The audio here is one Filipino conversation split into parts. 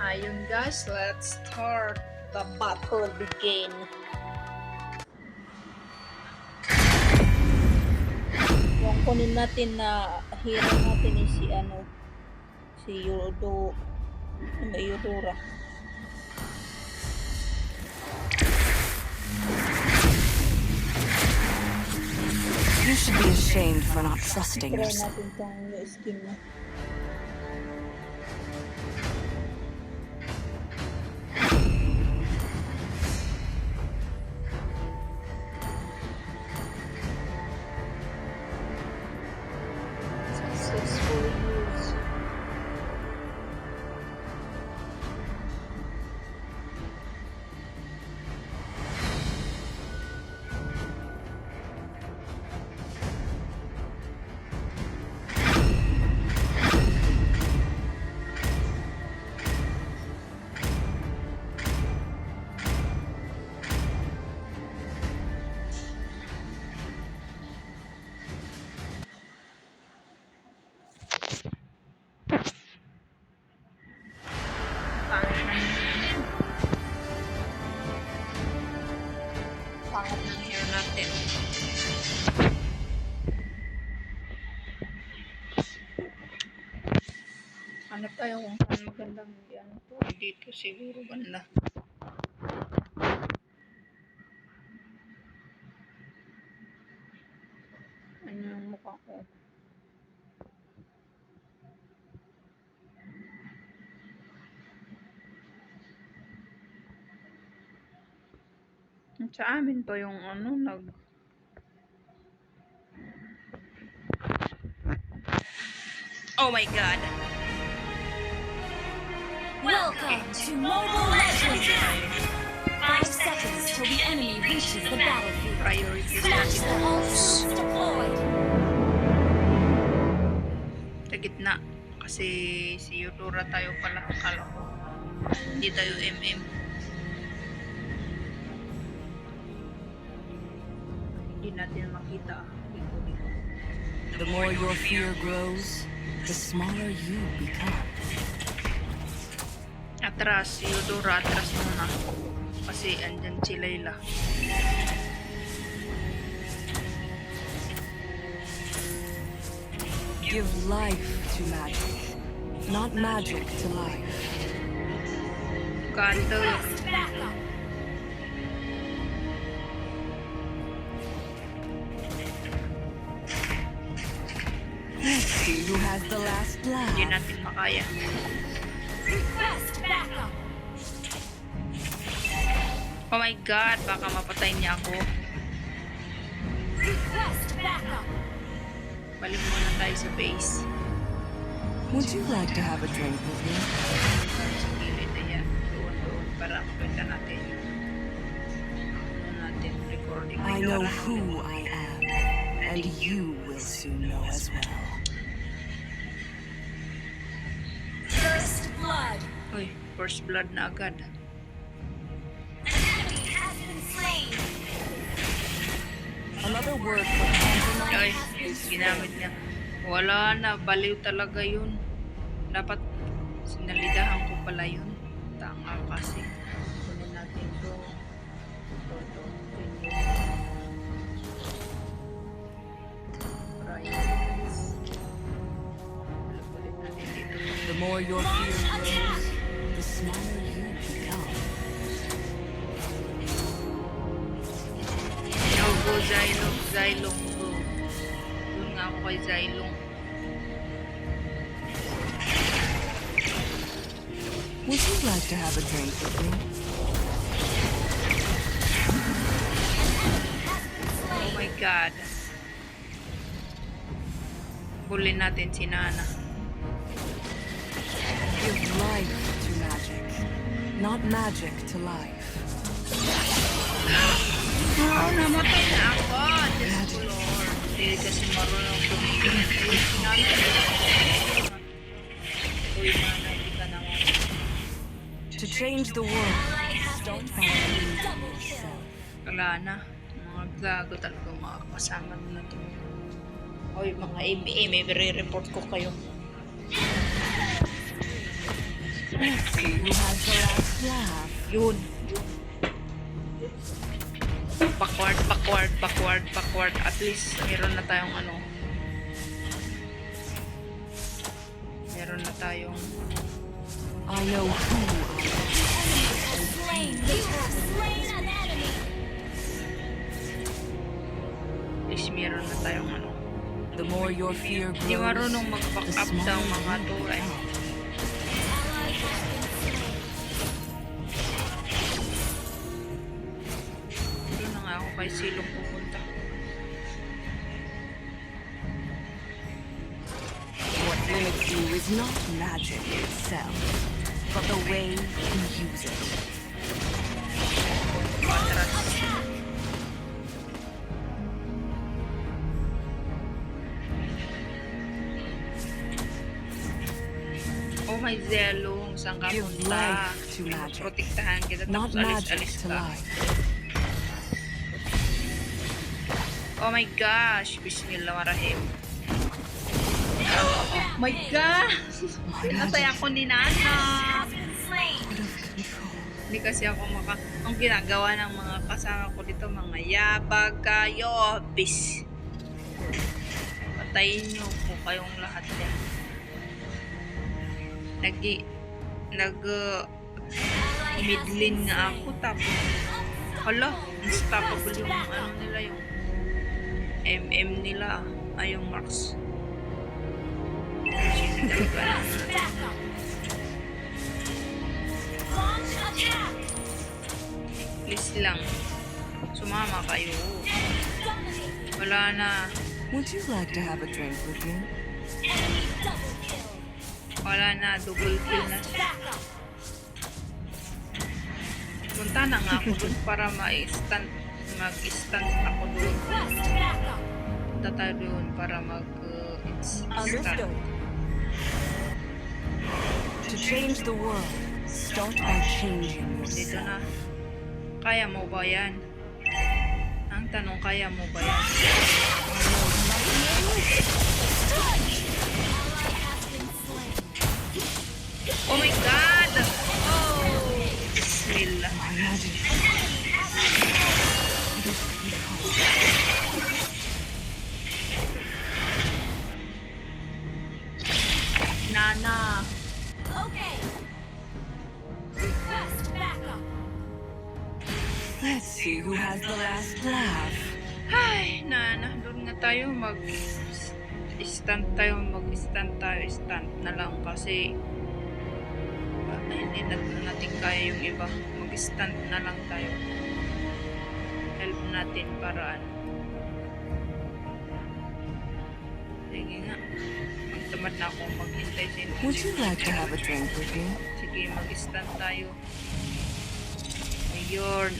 Ayun guys, let's start the battle begin. Yung kunin natin na hero natin is si Yudora. You should be ashamed for not trusting Try yourself. natin tong new skin na. Successful use. Pangit ng hair natin. Hanap tayo kung saan magandang yan to. Dito siguro banda. Ano yung mukha ko? Sa amin to yung Oh my god. Welcome to Mobile Legends! 5 seconds till the enemy reaches the battlefield. Priorities Smash natin. the all troops deployed. Sa gitna. Kasi si Yudora tayo pala. Akala ko. Hindi tayo MM. Hindi natin makita. Dito. The more your fear grows, the smaller you become. Atras. Si Yudora atras muna. Kasi andyan si Layla. Give life to magic, not magic to life. Kanto. Fast backup. Let's see who has the last Hindi laugh. natin makaya. Request backup. Oh my god. Baka mapatay niya ako. Request backup. Balik muna tayo sa base. Would you like to have a drink with me? Sa gilid. Ayan. Doon. Para makita natin. Ano natin. Recording. I know who I am, and you will soon know as well. First blood. Uy. First blood na agad. An enemy has been slain. Another word for compromise. Ay. Ginamit niya. Wala na. Baliw talaga yun. Dapat sinalidahan ko pala yun. Tanga kasi. Kunin natin to. Ito. Priorities. Ulit natin dito. The more your fear grows, the smaller you become. No, go Zylong. Zylong go. Doon nga ako kay Zylong. Would you like to have a drink with me? Oh my god. Bulin natin si Nana. Give life to magic, not magic to life. Oo, namatay na ako. Diyos ko, Lord. Hindi kasi marunong tumigil. Ay, si Nana. Uy, Nana, hindi ka naman. To change the world, Ally has start been by slain. being Double kill. yourself. Wala na. Mga gago talaga mga kasama na to. Oy, mga may report ko kayo. Let's see who has the last laugh. Yun. Backward, backward, backward, backward. At least, meron na tayong ano. Meron na tayong... I know who Slain. You have slain an enemy. At least, meron na tayong ano. the more your fear Hindi grows. marunong mag-back the up smaller daw you mga to eh. become. Ally has been slain. Doon na nga ako kay Silong pupunta. What limits you is not magic itself, but the way you use it. Matras. Oh my Zelong, saan ka Give punta? life to magic. Protektahan kita Not tapos magic alis-alis to ka. life. Oh my gosh, bismillahirrahmanirrahim. Oh my gosh! Pinasaya ko ni Nana. Has been slain. Out of control. Hindi kasi ako ang ginagawa ng mga kasama ko dito, mga yabag kayo. Bis. Patayin niyo po kayong lahat yan. Midlin nga ako tapos hala, unstoppable yung ano nila, yung MM nila, ay yung marks. Back up. Launch attack. Please lang, sumama kayo. Dominate. Wala na, Would you like to have a drink with me? Enemy double kill. wala na, double kill na siya. Back up. Punta na nga ako dun para mag-stand ako dun. Request back up. Punta tayo dun para mag-stand. Understood. To change the world, start by changing Dito yourself. na. Kaya mo ba yan? Ang tanong, kaya mo ba yan? Ally has been slain. Oh my God! Oh! Bismillah. My magic. Nana. Okay. Request back up. Let's see who has the last laugh. Ay, Nana. Doon nga tayo mag-stand tayo. Stand na lang kasi hindi na natin kaya yung iba. Mag-stand na lang tayo. Help natin para ano. Sige nga. Magtamad na ako maghintay sa inyo. Would you like to have a drink with me? Sige, mag-stand tayo. Ayun.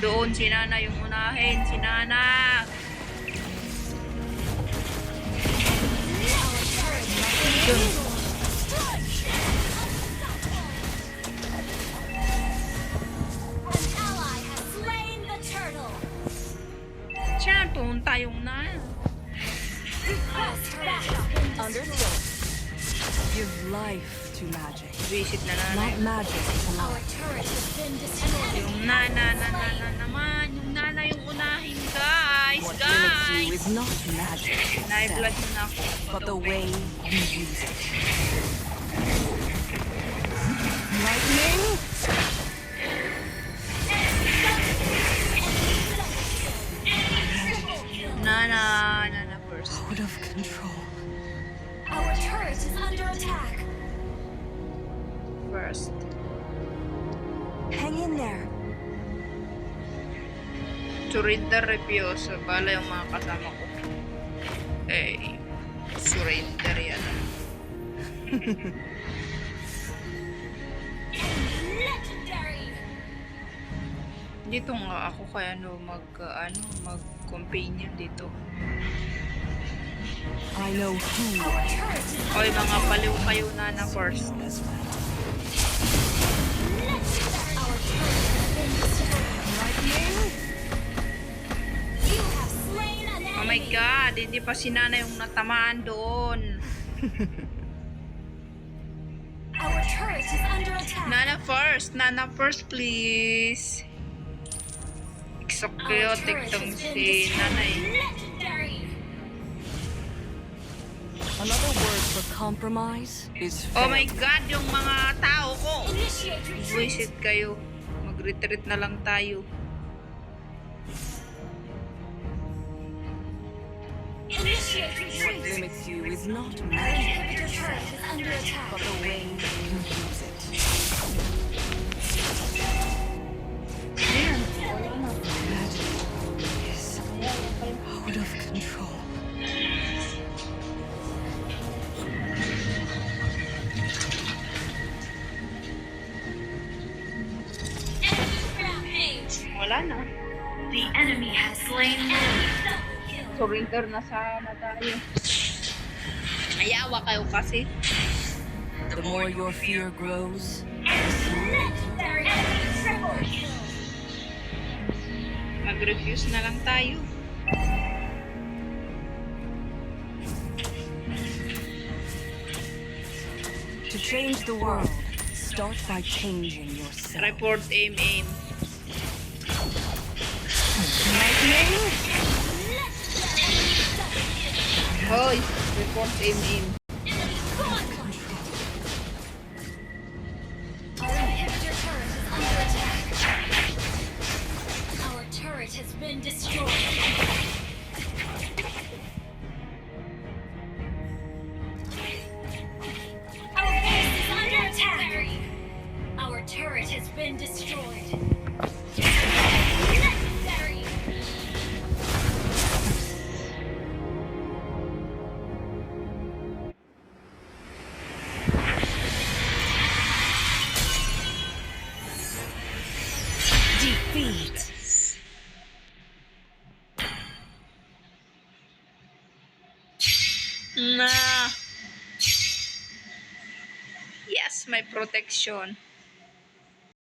Doon. Si Nana yung unahin. Si Nana! Doon. An ally has slain the turtle. Siya, pumunta yung Nana. Request back up. Understood. Give life to magic, Visit na Nana. not magic to Our life. turret has been destroyed. Yung Nana naman. Yung Nana yung unahin, guys. What limits you Guys! is not magic Nai-vlog itself, na ako. but the way you use it. Lightning? Nana first. Out of control. Our turret is under attack. First. Hang in there. Surrender Refuse. Bala yung mga kasama ko. Eh, surrender yan. Legendary. Dito nga ako kaya mag-companion dito. I know who Our turret is Oy, mga baliw kayo Nana first. as well. legendary. Our turret has been destroyed. Lightning? You have slain an enemy. Oh my God, hindi pa si Nana yung natamaan doon. Our turret is under attack. Nana first, please. So Our chaotic turret tong has been si Nanay. legendary. Another word for compromise is Oh my failure. God, yung mga tao ko. Initiate retreat. Visit kayo. Mag-retreat na lang tayo. Initiate What retreat. limits you is not Our magic inhibitor turret itself, is under attack. but the way you use it. Magic is out of control. Rampage. Wala na. The enemy has slain enemy. Surrender na sana tayo. Ayawa kayo kasi. The more your fear grows, Legendary enemy triple kill. Mag-refuse na lang tayo. to change the world, start by changing yourself. Report aim. Hoy, report aim. Our inhibitor turret is under attack. Our turret has been destroyed. Our base is under attack. Our turret has been destroyed. Legendary. Defeat. Na. Yes, may protection.